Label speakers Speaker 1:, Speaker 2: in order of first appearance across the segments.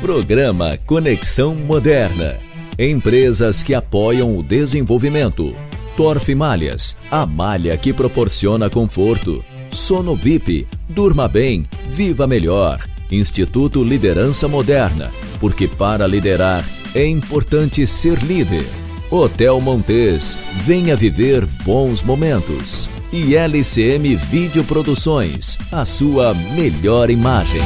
Speaker 1: Programa Conexão Moderna. Empresas que apoiam o desenvolvimento. Torf Malhas, a malha que proporciona conforto. Sono VIP, durma bem, viva melhor. Instituto Liderança Moderna, porque para liderar é importante ser líder. Hotel Montes, venha viver bons momentos. E LCM Videoproduções, a sua melhor imagem.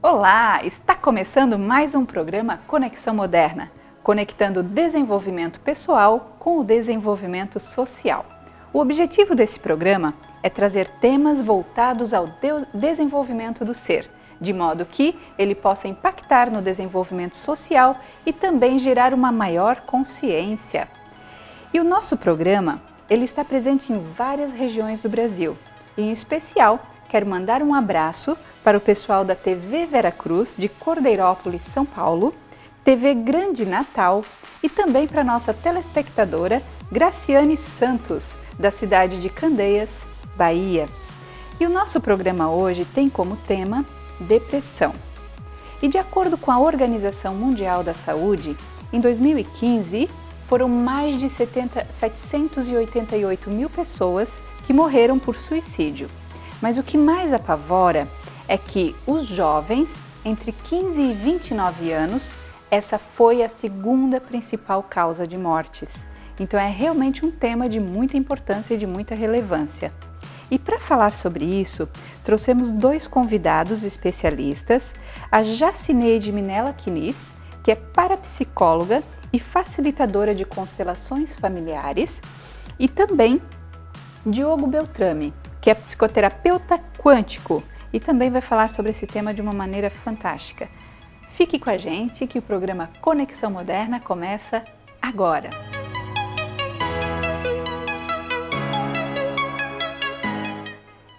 Speaker 2: Olá, está começando mais um programa Conexão Moderna, conectando o desenvolvimento pessoal com o desenvolvimento social. O objetivo desse programa é trazer temas voltados ao desenvolvimento do ser, de modo que ele possa impactar no desenvolvimento social e também gerar uma maior consciência. E o nosso programa, ele está presente em várias regiões do Brasil, e em especial quero mandar um abraço para o pessoal da TV Veracruz, de Cordeirópolis, São Paulo, TV Grande Natal e também para nossa telespectadora Graciane Santos, da cidade de Candeias, Bahia. E o nosso programa hoje tem como tema depressão. E de acordo com a Organização Mundial da Saúde, em 2015 foram mais de 788 mil pessoas que morreram por suicídio. Mas o que mais apavora é que os jovens, entre 15 e 29 anos, essa foi a segunda principal causa de mortes. Então é realmente um tema de muita importância e de muita relevância. E para falar sobre isso, trouxemos dois convidados especialistas, a Jacineide Minella Quinis, que é parapsicóloga e facilitadora de constelações familiares, e também Diogo Beltrame, que é psicoterapeuta quântico e também vai falar sobre esse tema de uma maneira fantástica. Fique com a gente que o programa Conexão Moderna começa agora.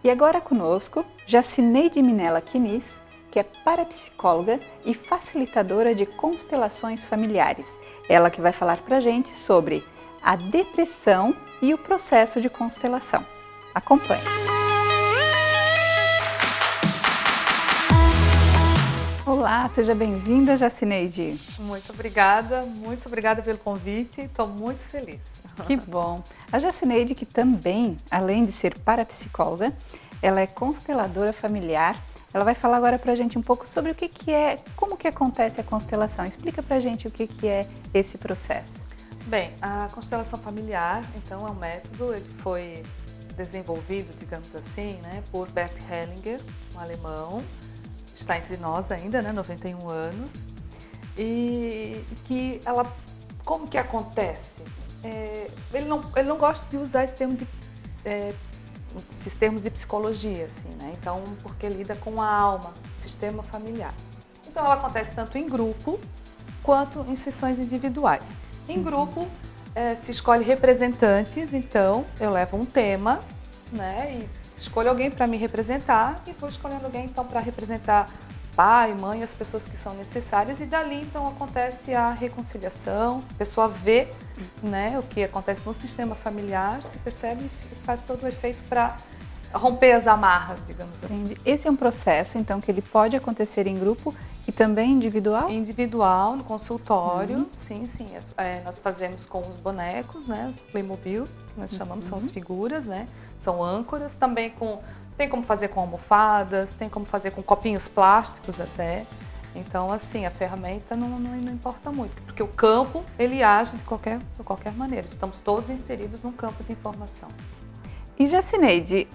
Speaker 2: E agora conosco, Jacineide Minella Quinis, que é parapsicóloga e facilitadora de constelações familiares. Ela que vai falar pra gente sobre a depressão e o processo de constelação. Acompanhe. Olá, seja bem-vinda, Jacineide.
Speaker 3: Muito obrigada pelo convite, estou muito feliz.
Speaker 2: Que bom. A Jacineide, que também, além de ser parapsicóloga, ela é consteladora familiar. Ela vai falar agora pra gente um pouco sobre o que é, como que acontece a constelação. Explica pra gente o que é esse processo.
Speaker 3: Bem, a constelação familiar, então, é um método, ele foi desenvolvido, digamos assim, né, por Bert Hellinger, um alemão, está entre nós ainda, né, 91 anos, e que ela, como que acontece? Ele não gosta de usar esses termos de psicologia, assim, né, então, porque lida com a alma, sistema familiar. Então, ela acontece tanto em grupo, quanto em sessões individuais. Em grupo, se escolhe representantes, então eu levo um tema, né, e escolho alguém para me representar e vou escolhendo alguém então para representar pai, mãe, as pessoas que são necessárias e dali então acontece a reconciliação, a pessoa vê, né, o que acontece no sistema familiar, se percebe e faz todo o efeito para romper as amarras, digamos assim.
Speaker 2: Entendi. Esse é um processo então que ele pode acontecer em grupo e também individual?
Speaker 3: Individual, no consultório, sim. Nós fazemos com os bonecos, né, os Playmobil, que nós chamamos, são as figuras, né, são âncoras, também tem como fazer com almofadas, tem como fazer com copinhos plásticos até. Então, assim, a ferramenta não importa muito, porque o campo, ele age de qualquer maneira, estamos todos inseridos num campo de informação.
Speaker 2: E Jacineide,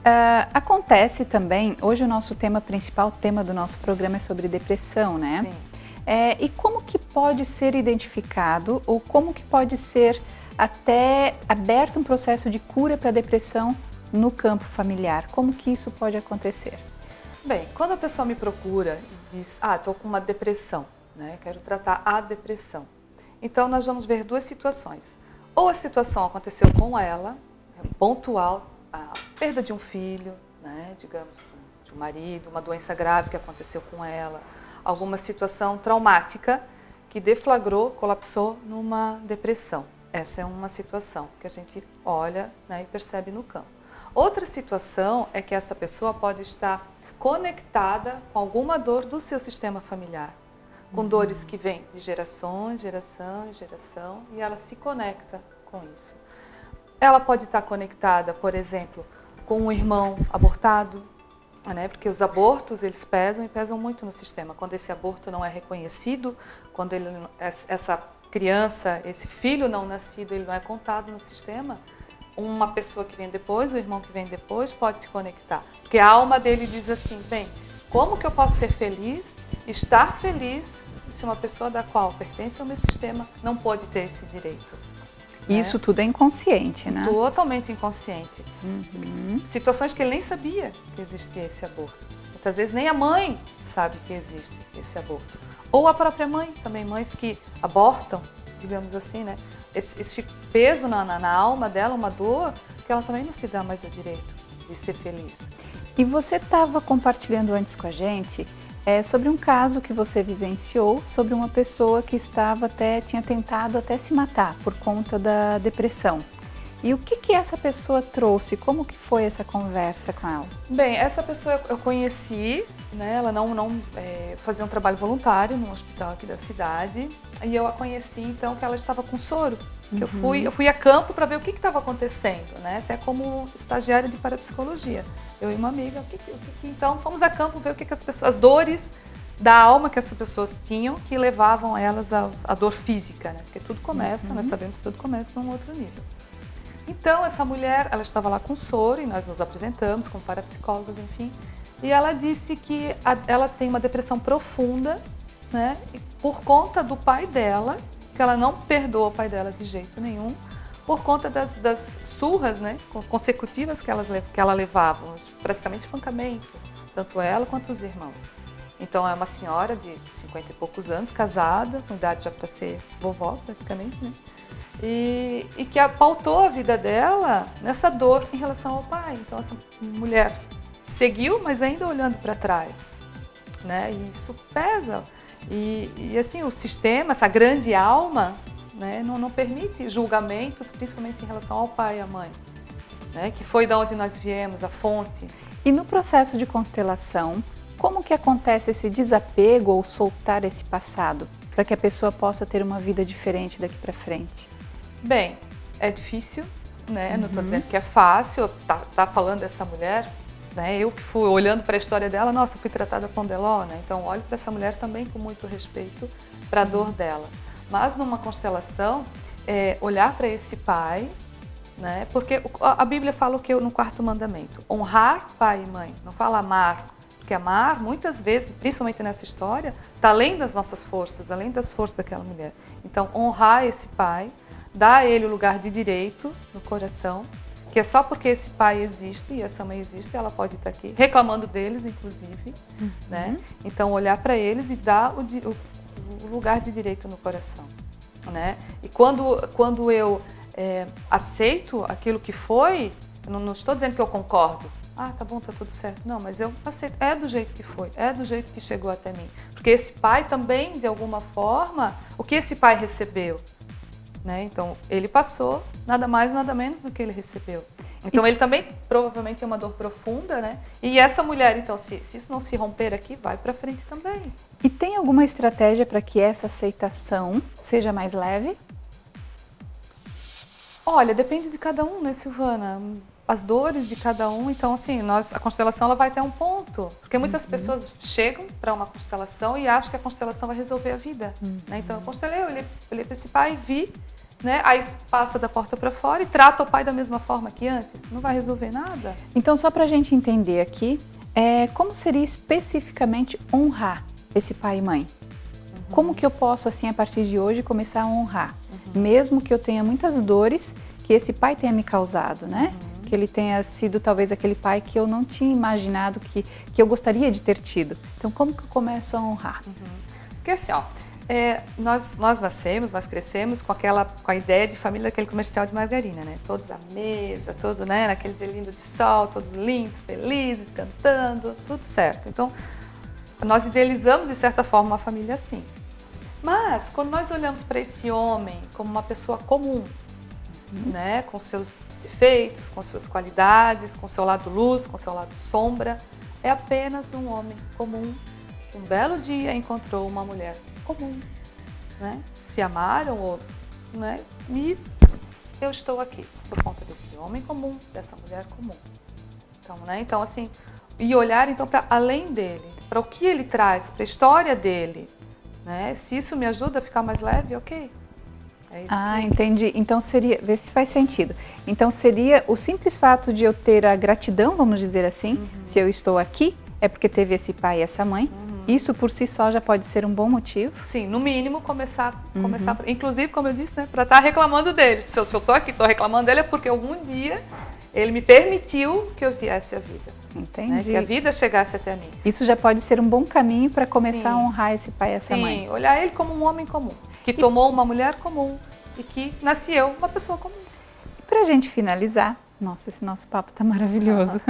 Speaker 2: acontece também, hoje o nosso tema principal, o tema do nosso programa é sobre depressão, né?
Speaker 3: Sim.
Speaker 2: E como que pode ser identificado ou como que pode ser até aberto um processo de cura para a depressão no campo familiar? Como que isso pode acontecer?
Speaker 3: Bem, quando a pessoa me procura e diz, estou com uma depressão, né? Quero tratar a depressão. Então, nós vamos ver duas situações. Ou a situação aconteceu com ela, pontual, a perda de um filho, né, digamos, de um marido, uma doença grave que aconteceu com ela, alguma situação traumática que deflagrou, colapsou numa depressão. Essa é uma situação que a gente olha, né, e percebe no campo. Outra situação é que essa pessoa pode estar conectada com alguma dor do seu sistema familiar, com dores que vêm de geração, e ela se conecta com isso. Ela pode estar conectada, por exemplo, com um irmão abortado, né? Porque os abortos, eles pesam e pesam muito no sistema. Quando esse aborto não é reconhecido, quando essa criança, esse filho não nascido, ele não é contado no sistema, uma pessoa que vem depois, o irmão que vem depois, pode se conectar. Porque a alma dele diz assim, bem, como que eu posso ser feliz, estar feliz, se uma pessoa da qual pertence ao meu sistema não pode ter esse direito?
Speaker 2: Isso tudo é inconsciente, né?
Speaker 3: Totalmente inconsciente. Situações que ele nem sabia que existia esse aborto. Muitas vezes nem a mãe sabe que existe esse aborto. Ou a própria mãe, também mães que abortam, digamos assim, né? Esse peso na alma dela, uma dor, que ela também não se dá mais o direito de ser feliz.
Speaker 2: E você estava compartilhando antes com a gente sobre um caso que você vivenciou, sobre uma pessoa que tinha tentado até se matar por conta da depressão. E o que essa pessoa trouxe? Como que foi essa conversa com ela?
Speaker 3: Bem, essa pessoa eu conheci, né? Ela não fazia um trabalho voluntário num hospital aqui da cidade. E eu a conheci, então, que ela estava com soro. Eu fui a campo para ver o que estava acontecendo, né? Até como estagiária de parapsicologia. Eu e uma amiga, então fomos a campo ver o que as dores da alma que essas pessoas tinham que levavam elas à dor física, né? Porque tudo começa, nós sabemos que tudo começa num outro nível. Então, essa mulher, ela estava lá com soro e nós nos apresentamos como parapsicólogos, enfim. E ela disse que ela tem uma depressão profunda, né? E por conta do pai dela, que ela não perdoa o pai dela de jeito nenhum, por conta das surras, né, consecutivas que ela levava, praticamente espancamento, tanto ela quanto os irmãos. Então é uma senhora de 50 e poucos anos, casada, com idade já para ser vovó praticamente, né? E que pautou a vida dela nessa dor em relação ao pai. Então essa mulher seguiu, mas ainda olhando para trás, né? E isso pesa. E assim, o sistema, essa grande alma, né, não permite julgamentos, principalmente em relação ao pai e à mãe, né, que foi de onde nós viemos, a fonte.
Speaker 2: E no processo de constelação, como que acontece esse desapego ou soltar esse passado, para que a pessoa possa ter uma vida diferente daqui para frente?
Speaker 3: Bem, é difícil, né? Não estou dizendo que é fácil, tá falando dessa mulher, né? Eu que fui olhando para a história dela, nossa, fui tratada com Deló, né? Então olho para essa mulher também com muito respeito para a dor dela. Mas numa constelação, olhar para esse pai, né? Porque a Bíblia fala o que no 4º mandamento? Honrar pai e mãe, não fala amar. Porque amar, muitas vezes, principalmente nessa história, está além das nossas forças, além das forças daquela mulher. Então, honrar esse pai, dar a ele o lugar de direito no coração, que é só porque esse pai existe e essa mãe existe, ela pode estar aqui, reclamando deles, inclusive, né? Então, olhar para eles e dar o lugar de direito no coração, né? E quando eu aceito aquilo que foi, eu não estou dizendo que eu concordo. Ah, tá bom, tá tudo certo. Não, mas eu aceito. É do jeito que foi, é do jeito que chegou até mim. Porque esse pai também, de alguma forma, o que esse pai recebeu? Né? Então, ele passou nada mais, nada menos do que ele recebeu. Então, ele também provavelmente tem uma dor profunda, né? E essa mulher, então, se isso não se romper aqui, vai para frente também.
Speaker 2: E tem alguma estratégia para que essa aceitação seja mais leve?
Speaker 3: Olha, depende de cada um, né, Silvana? As dores de cada um, então assim, a constelação ela vai até um ponto, porque muitas pessoas chegam para uma constelação e acham que a constelação vai resolver a vida, né? Então eu constelei, eu olhei para esse pai, vi, né? Aí passa da porta para fora e trata o pai da mesma forma que antes, não vai resolver nada.
Speaker 2: Então só para a gente entender aqui, como seria especificamente honrar esse pai e mãe? Como que eu posso assim a partir de hoje começar a honrar, mesmo que eu tenha muitas dores que esse pai tenha me causado, né? Que ele tenha sido talvez aquele pai que eu não tinha imaginado que eu gostaria de ter tido. Então, como que eu começo a honrar?
Speaker 3: Porque assim, nós crescemos com a ideia de família daquele comercial de margarina, né? Todos à mesa, todo, né, naquele dia lindo de sol, todos lindos, felizes, cantando, tudo certo. Então, nós idealizamos, de certa forma, uma família assim. Mas, quando nós olhamos para esse homem como uma pessoa comum, né, com seus defeitos, com suas qualidades, com seu lado luz, com seu lado sombra, é apenas um homem comum. Um belo dia encontrou uma mulher comum, né? Se amaram, né? E eu estou aqui por conta desse homem comum, dessa mulher comum. Então, né? Então, assim, e olhar então para além dele, para o que ele traz, para a história dele, né? Se isso me ajuda a ficar mais leve, ok. É isso
Speaker 2: entendi. Então seria, vê se faz sentido. Então seria o simples fato de eu ter a gratidão, vamos dizer assim, se eu estou aqui, é porque teve esse pai e essa mãe. Isso por si só já pode ser um bom motivo?
Speaker 3: Sim, no mínimo começar inclusive, como eu disse, né, para estar reclamando dele. Se eu estou aqui, estou reclamando dele, é porque algum dia ele me permitiu que eu viesse à vida.
Speaker 2: Entendi.
Speaker 3: Né, que a vida chegasse até mim.
Speaker 2: Isso já pode ser um bom caminho para começar a honrar esse pai e essa mãe.
Speaker 3: Sim, olhar ele como um homem comum, que tomou uma mulher comum e que nasceu uma pessoa comum.
Speaker 2: E para a gente finalizar, nossa, esse nosso papo está maravilhoso,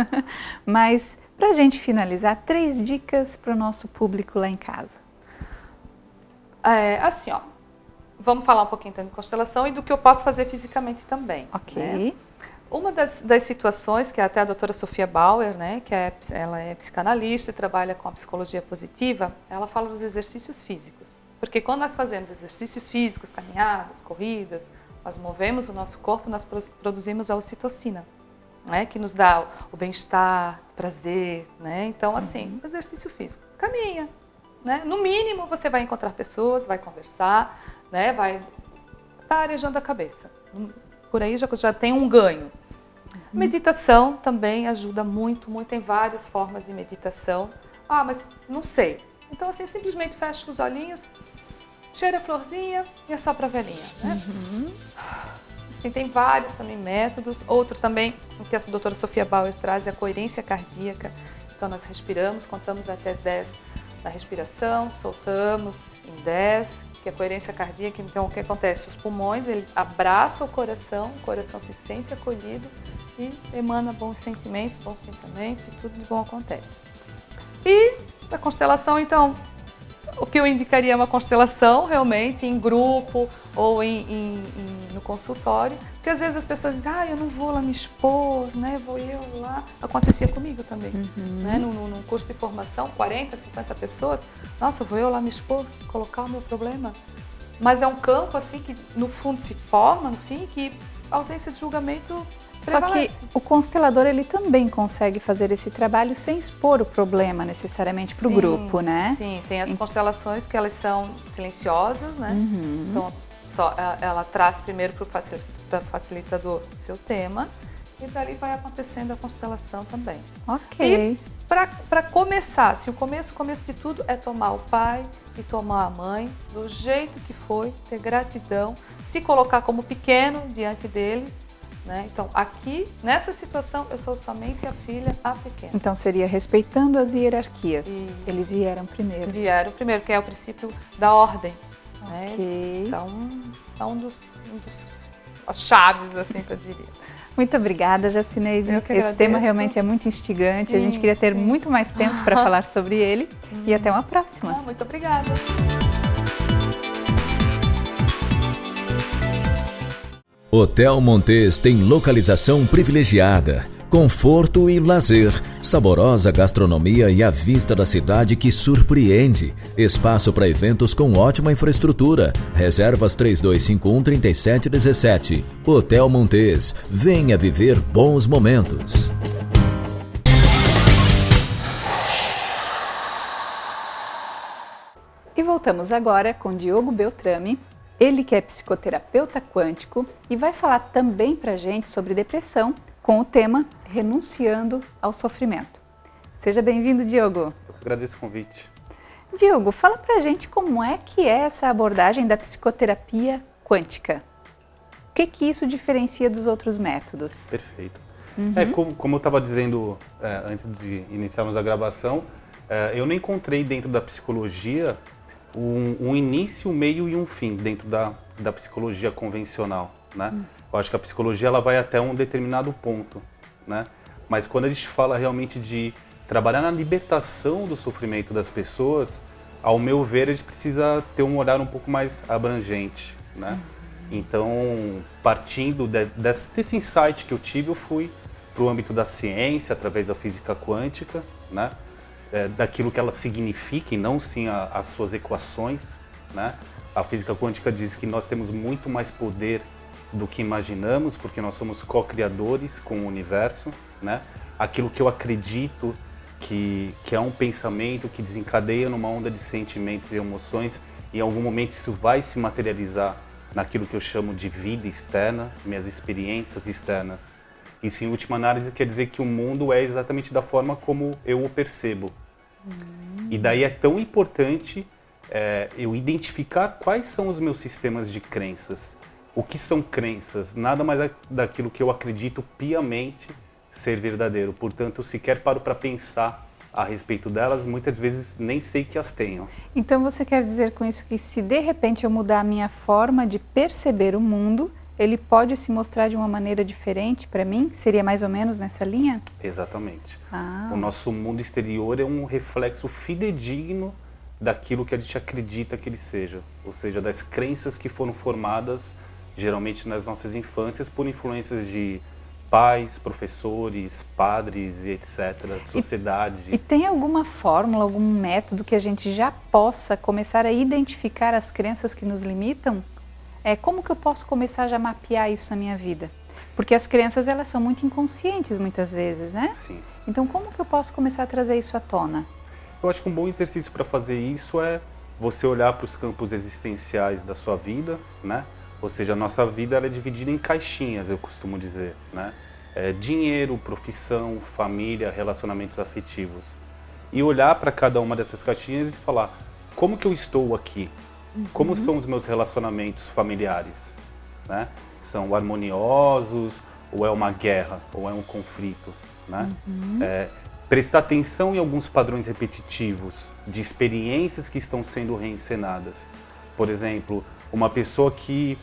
Speaker 2: mas... Para a gente finalizar, 3 dicas para o nosso público lá em casa.
Speaker 3: Assim, ó, vamos falar um pouquinho então de constelação e do que eu posso fazer fisicamente também.
Speaker 2: Ok.
Speaker 3: Né? Uma das situações, que é até a doutora Sofia Bauer, né, ela é psicanalista e trabalha com a psicologia positiva, ela fala dos exercícios físicos. Porque quando nós fazemos exercícios físicos, caminhadas, corridas, nós movemos o nosso corpo, nós produzimos a ocitocina. Né, que nos dá o bem-estar, prazer, né? Então, assim, exercício físico. Caminha, né? No mínimo, você vai encontrar pessoas, vai conversar, né? Vai estar arejando a cabeça. Por aí já tem um ganho. Meditação também ajuda muito, muito. Tem várias formas de meditação. Mas não sei. Então, assim, simplesmente fecha os olhinhos, cheira a florzinha e assopra a velhinha, né? Assim, tem vários também métodos. Outro também, que a doutora Sofia Bauer traz, é a coerência cardíaca. Então, nós respiramos, contamos até 10 na respiração, soltamos em 10, que é a coerência cardíaca. Então, o que acontece? Os pulmões, ele abraça o coração se sente acolhido e emana bons sentimentos, bons pensamentos e tudo de bom acontece. E a constelação, então, o que eu indicaria é uma constelação realmente em grupo ou no consultório, porque às vezes as pessoas dizem, eu não vou lá me expor, né? Vou eu lá. Acontecia comigo também, né? Num curso de formação, 40, 50 pessoas, nossa, vou eu lá me expor, colocar o meu problema. Mas é um campo assim que no fundo se forma, no fim, que a ausência de julgamento prevalece.
Speaker 2: Só que o constelador, ele também consegue fazer esse trabalho sem expor o problema necessariamente para o grupo, né?
Speaker 3: Sim, tem as constelações que elas são silenciosas, né? Então, ela traz primeiro para o facilitador o seu tema e dali vai acontecendo a constelação também.
Speaker 2: Ok.
Speaker 3: E para começar, o começo de tudo é tomar o pai e tomar a mãe do jeito que foi, ter gratidão, se colocar como pequeno diante deles. Né? Então, aqui, nessa situação, eu sou somente a filha, a pequena.
Speaker 2: Então, seria respeitando as hierarquias.
Speaker 3: Isso.
Speaker 2: Eles vieram primeiro.
Speaker 3: Vieram primeiro, que é o princípio da ordem.
Speaker 2: Okay.
Speaker 3: Né? Então, é um dos chaves, assim, que eu diria.
Speaker 2: Muito obrigada, Jacineide.
Speaker 3: Esse
Speaker 2: tema realmente é muito instigante. A gente queria ter muito mais tempo para falar sobre ele. E até uma próxima.
Speaker 3: Muito obrigada.
Speaker 1: Hotel Montes tem localização privilegiada, conforto e lazer, saborosa gastronomia e a vista da cidade que surpreende. Espaço para eventos com ótima infraestrutura. Reservas 3251-3717. Hotel Montes. Venha viver bons momentos.
Speaker 2: E voltamos agora com Diogo Beltrame. Ele que é psicoterapeuta quântico e vai falar também para a gente sobre depressão com o tema Renunciando ao Sofrimento. Seja bem-vindo, Diogo.
Speaker 4: Eu agradeço o convite.
Speaker 2: Diogo, fala para a gente como é que é essa abordagem da psicoterapia quântica. O que isso diferencia dos outros métodos?
Speaker 4: Perfeito. Como eu estava dizendo antes de iniciarmos a gravação, eu não encontrei dentro da psicologia um início, um meio e um fim dentro da psicologia convencional, né? Eu acho que a psicologia ela vai até um determinado ponto, né? Mas quando a gente fala realmente de trabalhar na libertação do sofrimento das pessoas, ao meu ver, a gente precisa ter um olhar um pouco mais abrangente, né? Então, partindo desse insight que eu tive, eu fui para o âmbito da ciência, através da física quântica, né? Daquilo que ela significa e não sim as suas equações, né? A física quântica diz que nós temos muito mais poder do que imaginamos, porque nós somos co-criadores com o universo, né? Aquilo que eu acredito que é um pensamento que desencadeia numa onda de sentimentos e emoções, e em algum momento isso vai se materializar naquilo que eu chamo de vida externa, minhas experiências externas. Isso, em última análise, quer dizer que o mundo é exatamente da forma como eu o percebo. E daí é tão importante eu identificar quais são os meus sistemas de crenças. O que são crenças? Nada mais é daquilo que eu acredito piamente ser verdadeiro. Portanto, eu sequer paro para pensar a respeito delas, muitas vezes nem sei que as tenho.
Speaker 2: Então você quer dizer com isso que se de repente eu mudar a minha forma de perceber o mundo, ele pode se mostrar de uma maneira diferente para mim? Seria mais ou menos nessa linha?
Speaker 4: Exatamente.
Speaker 2: Ah.
Speaker 4: O nosso mundo exterior é um reflexo fidedigno daquilo que a gente acredita que ele seja. Ou seja, das crenças que foram formadas, geralmente nas nossas infâncias, por influências de pais, professores, padres e etc., sociedade.
Speaker 2: E tem alguma fórmula, algum método que a gente já possa começar a identificar as crenças que nos limitam? Como que eu posso começar já a mapear isso na minha vida? Porque as crenças, elas são muito inconscientes muitas vezes, né?
Speaker 4: Sim.
Speaker 2: Então, como que eu posso começar a trazer isso à tona?
Speaker 4: Eu acho que um bom exercício para fazer isso é você olhar para os campos existenciais da sua vida, né? Ou seja, a nossa vida ela é dividida em caixinhas, eu costumo dizer, né? Dinheiro, profissão, família, relacionamentos afetivos. E olhar para cada uma dessas caixinhas e falar, como que eu estou aqui? Como são os meus relacionamentos familiares? Né? São harmoniosos, ou é uma guerra, ou é um conflito? Né? Prestar atenção em alguns padrões repetitivos de experiências que estão sendo reencenadas. Por exemplo, uma pessoa que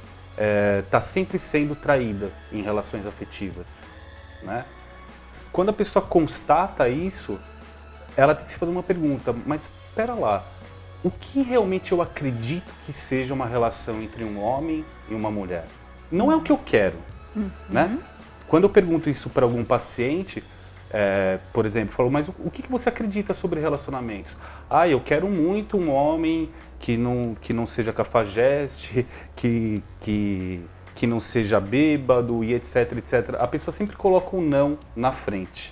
Speaker 4: está sempre sendo traída em relações afetivas. Né? Quando a pessoa constata isso, ela tem que se fazer uma pergunta, mas espera lá, o que realmente eu acredito que seja uma relação entre um homem e uma mulher? Não é o que eu quero. Né? Quando eu pergunto isso para algum paciente, por exemplo, falo, mas o que você acredita sobre relacionamentos? Eu quero muito um homem que não seja cafajeste, que não seja bêbado e etc, etc. A pessoa sempre coloca um não na frente.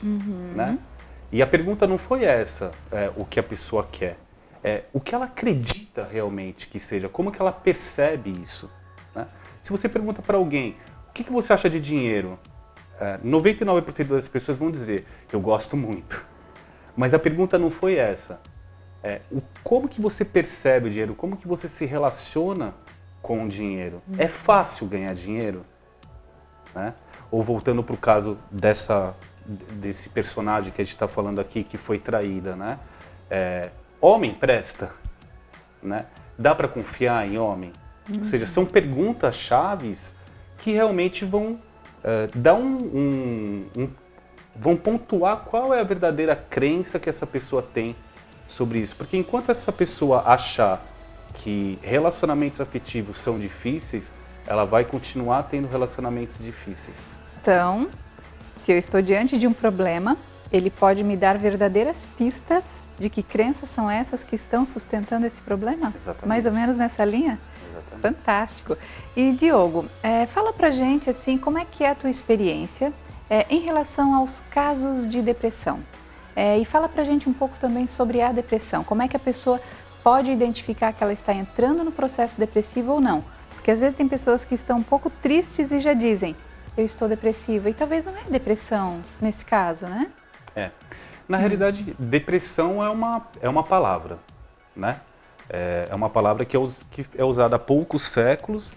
Speaker 4: Né? E a pergunta não foi essa, o que a pessoa quer. O que ela acredita realmente que seja, como que ela percebe isso. Né? Se você pergunta para alguém, o que você acha de dinheiro? 99% das pessoas vão dizer, eu gosto muito. Mas a pergunta não foi essa. Como que você percebe o dinheiro? Como que você se relaciona com o dinheiro? É fácil ganhar dinheiro? Né? Ou voltando para o caso desse personagem que a gente está falando aqui, que foi traída, né? Homem presta? Né? Dá para confiar em homem? Ou seja, são perguntas chaves que realmente vão dar vão pontuar qual é a verdadeira crença que essa pessoa tem sobre isso. Porque enquanto essa pessoa achar que relacionamentos afetivos são difíceis, ela vai continuar tendo relacionamentos difíceis.
Speaker 2: Então, se eu estou diante de um problema, ele pode me dar verdadeiras pistas de que crenças são essas que estão sustentando esse problema?
Speaker 4: Exatamente.
Speaker 2: Mais ou menos nessa linha?
Speaker 4: Exatamente.
Speaker 2: Fantástico. E Diogo, fala pra gente assim, como é que é a tua experiência em relação aos casos de depressão? E fala pra gente um pouco também sobre a depressão. Como é que a pessoa pode identificar que ela está entrando no processo depressivo ou não? Porque às vezes tem pessoas que estão um pouco tristes e já dizem, eu estou depressiva. E talvez não é depressão nesse caso, né?
Speaker 4: Na realidade, depressão é uma palavra, né? É uma palavra que é usada há poucos séculos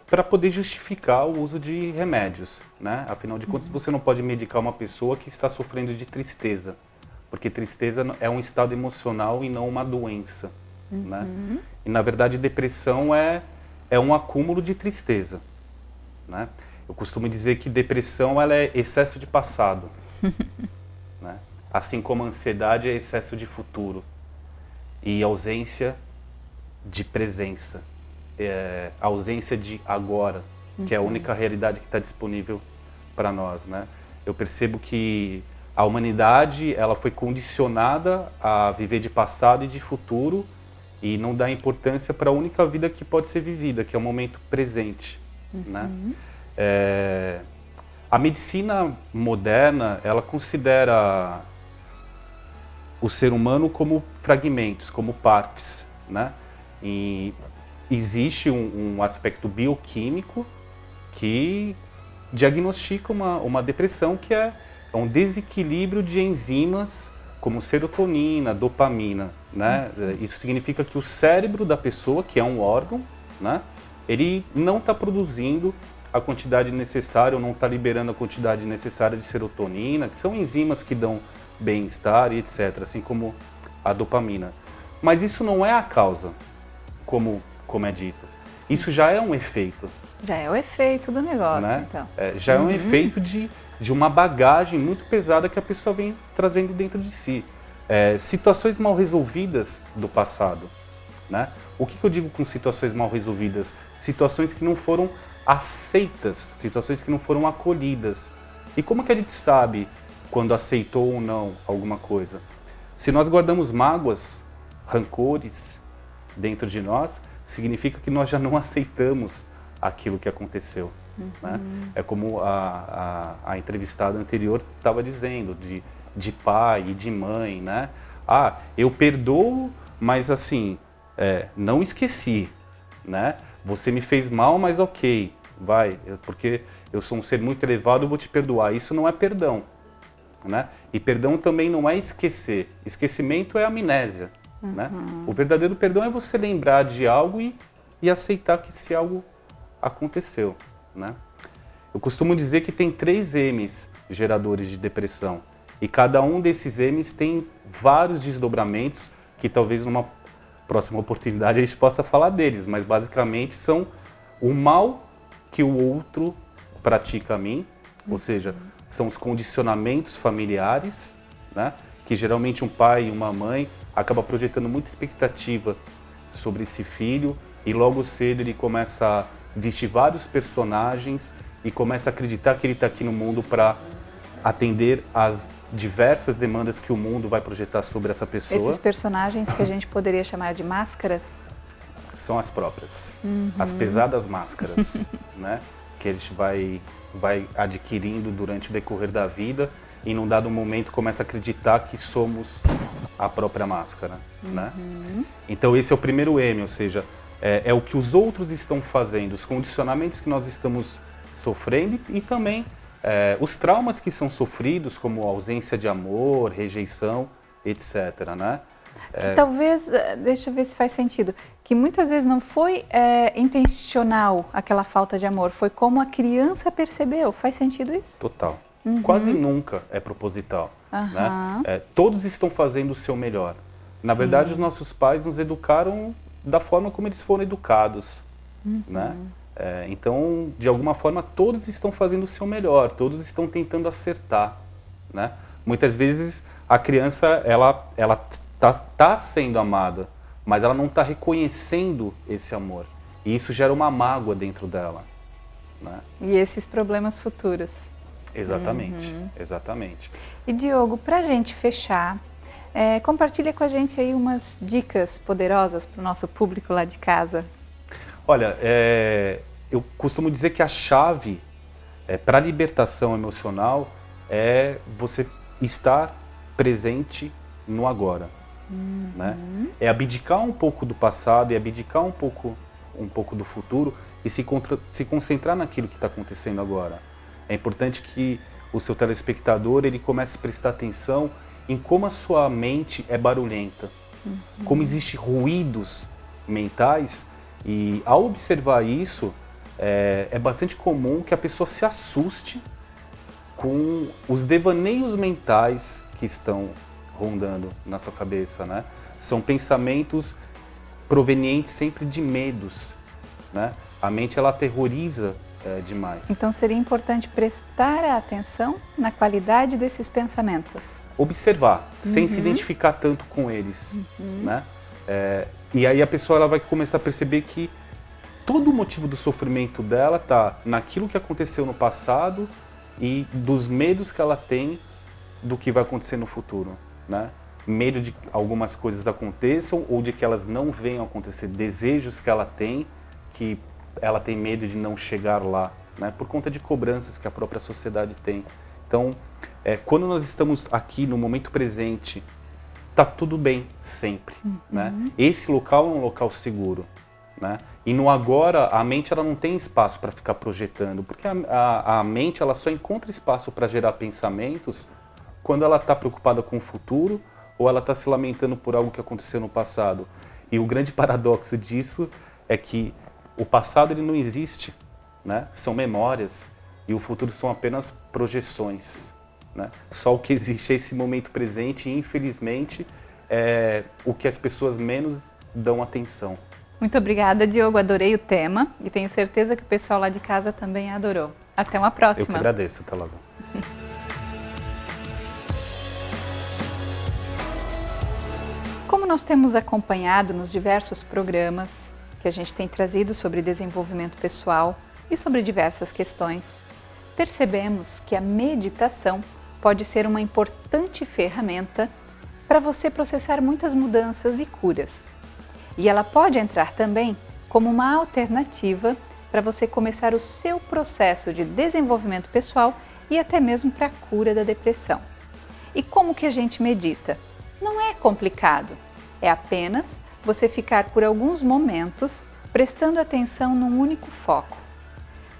Speaker 4: para poder justificar o uso de remédios, né? Afinal de contas, você não pode medicar uma pessoa que está sofrendo de tristeza, porque tristeza é um estado emocional e não uma doença, né? E na verdade depressão é um acúmulo de tristeza, né? Eu costumo dizer que depressão ela é excesso de passado, né? Assim como a ansiedade é excesso de futuro e ausência de presença, ausência de agora, que é a única realidade que está disponível para nós, né? Eu percebo que a humanidade ela foi condicionada a viver de passado e de futuro e não dá importância para a única vida que pode ser vivida, que é o momento presente, né? A medicina moderna ela considera o ser humano como fragmentos, como partes, né? E existe um aspecto bioquímico que diagnostica uma depressão, que é um desequilíbrio de enzimas como serotonina, dopamina, né? Isso significa que o cérebro da pessoa, que é um órgão, né? Ele não está produzindo a quantidade necessária ou não está liberando a quantidade necessária de serotonina, que são enzimas que dão bem-estar e etc., assim como a dopamina. Mas isso não é a causa, como é dito. Isso já é um efeito.
Speaker 2: Já é o efeito do negócio,
Speaker 4: né?
Speaker 2: então.
Speaker 4: Já é um efeito de uma bagagem muito pesada que a pessoa vem trazendo dentro de si. Situações mal resolvidas do passado, né? O que eu digo com situações mal resolvidas? Situações que não foram aceitas, situações que não foram acolhidas. E como que a gente sabe quando aceitou ou não alguma coisa? Se nós guardamos mágoas, rancores dentro de nós, significa que nós já não aceitamos aquilo que aconteceu. Né? É como a entrevistada anterior estava dizendo, de pai e de mãe, né? Ah, eu perdoo, mas assim, não esqueci, né? Você me fez mal, mas ok, vai, porque eu sou um ser muito elevado, eu vou te perdoar. Isso não é perdão, né? E perdão também não é esquecer. Esquecimento é amnésia, né? O verdadeiro perdão é você lembrar de algo e aceitar que esse algo aconteceu, né? Eu costumo dizer que tem 3 M's geradores de depressão e cada um desses M's tem vários desdobramentos que talvez numa próxima oportunidade a gente possa falar deles, mas basicamente são o mal que o outro pratica a mim, ou seja, são os condicionamentos familiares, né? Que geralmente um pai e uma mãe acaba projetando muita expectativa sobre esse filho e logo cedo ele começa a vestir vários personagens e começa a acreditar que ele está aqui no mundo para atender às diversas demandas que o mundo vai projetar sobre essa pessoa.
Speaker 2: Esses personagens que a gente poderia chamar de máscaras?
Speaker 4: São as próprias, as pesadas máscaras, né? Que a gente vai adquirindo durante o decorrer da vida e num dado momento começa a acreditar que somos a própria máscara, né? Então esse é o primeiro M, ou seja, é o que os outros estão fazendo, os condicionamentos que nós estamos sofrendo e também os traumas que são sofridos, como ausência de amor, rejeição, etc., né?
Speaker 2: Que talvez, deixa eu ver se faz sentido, que muitas vezes não foi intencional aquela falta de amor, foi como a criança percebeu. Faz sentido isso?
Speaker 4: Total. Quase nunca é proposital. Né? Todos estão fazendo o seu melhor. Na verdade, os nossos pais nos educaram da forma como eles foram educados. Né? Então, de alguma forma, todos estão fazendo o seu melhor, todos estão tentando acertar. Né? Muitas vezes, a criança ela tá sendo amada, mas ela não está reconhecendo esse amor. E isso gera uma mágoa dentro dela. Né?
Speaker 2: E esses problemas futuros.
Speaker 4: Exatamente, exatamente.
Speaker 2: E Diogo, para a gente fechar, compartilha com a gente aí umas dicas poderosas para o nosso público lá de casa.
Speaker 4: Olha, eu costumo dizer que a chave para a libertação emocional é você estar presente no agora. Né? É abdicar um pouco do passado, é abdicar um pouco do futuro e se concentrar naquilo que está acontecendo agora. É importante que o seu telespectador ele comece a prestar atenção em como a sua mente é barulhenta, como existem ruídos mentais e ao observar isso, é bastante comum que a pessoa se assuste com os devaneios mentais que estão rondando na sua cabeça, né? São pensamentos provenientes sempre de medos, né? A mente, ela aterroriza demais.
Speaker 2: Então seria importante prestar atenção na qualidade desses pensamentos.
Speaker 4: Observar, sem se identificar tanto com eles, né? E aí a pessoa, ela vai começar a perceber que todo o motivo do sofrimento dela está naquilo que aconteceu no passado e dos medos que ela tem do que vai acontecer no futuro, né? Medo de que algumas coisas aconteçam ou de que elas não venham a acontecer, desejos que ela tem, que ela tem medo de não chegar lá, né? Por conta de cobranças que a própria sociedade tem. Então, quando nós estamos aqui no momento presente, tá tudo bem sempre, né? Esse local é um local seguro, né? E no agora, a mente, ela não tem espaço para ficar projetando, porque a mente, ela só encontra espaço para gerar pensamentos quando ela está preocupada com o futuro ou ela está se lamentando por algo que aconteceu no passado. E o grande paradoxo disso é que o passado, ele não existe, né? São memórias, e o futuro são apenas projeções, né? Só o que existe é esse momento presente, e infelizmente é o que as pessoas menos dão atenção.
Speaker 2: Muito obrigada, Diogo, adorei o tema e tenho certeza que o pessoal lá de casa também adorou. Até uma próxima.
Speaker 4: Eu que agradeço, até logo.
Speaker 2: Como nós temos acompanhado nos diversos programas que a gente tem trazido sobre desenvolvimento pessoal e sobre diversas questões, percebemos que a meditação pode ser uma importante ferramenta para você processar muitas mudanças e curas. E ela pode entrar também como uma alternativa para você começar o seu processo de desenvolvimento pessoal e até mesmo para a cura da depressão. E como que a gente medita? Não é complicado, é apenas você ficar por alguns momentos prestando atenção num único foco.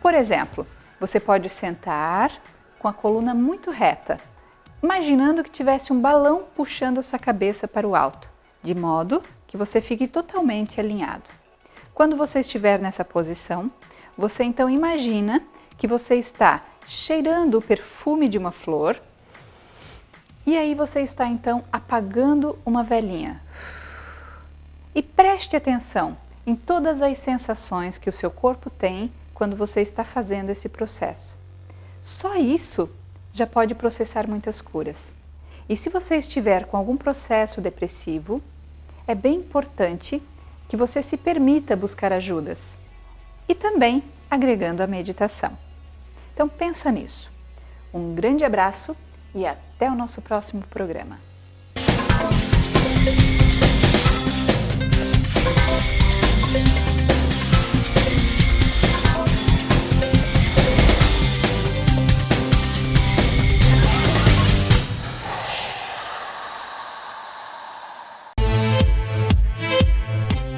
Speaker 2: Por exemplo, você pode sentar com a coluna muito reta, imaginando que tivesse um balão puxando a sua cabeça para o alto, de modo que você fique totalmente alinhado. Quando você estiver nessa posição, você então imagina que você está cheirando o perfume de uma flor e aí você está então apagando uma velinha. E preste atenção em todas as sensações que o seu corpo tem quando você está fazendo esse processo. Só isso já pode processar muitas curas. E se você estiver com algum processo depressivo, é bem importante que você se permita buscar ajudas e também agregando a meditação. Então pensa nisso. Um grande abraço e até o nosso próximo programa.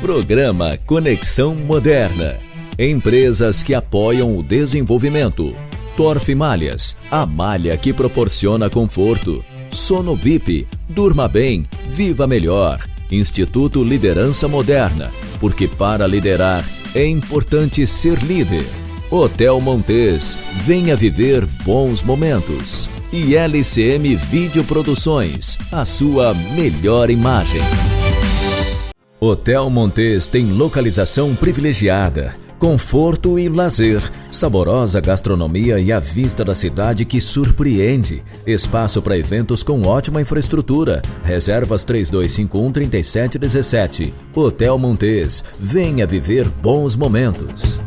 Speaker 1: Programa Conexão Moderna. Empresas que apoiam o desenvolvimento. Torf Malhas, a malha que proporciona conforto. Sono VIP, durma bem, viva melhor. Instituto Liderança Moderna, porque para liderar é importante ser líder. Hotel Montes, venha viver bons momentos. E LCM Videoproduções, a sua melhor imagem. Hotel Montes tem localização privilegiada, conforto e lazer, saborosa gastronomia e a vista da cidade que surpreende. Espaço para eventos com ótima infraestrutura. Reservas 3251-3717. Hotel Montes, venha viver bons momentos.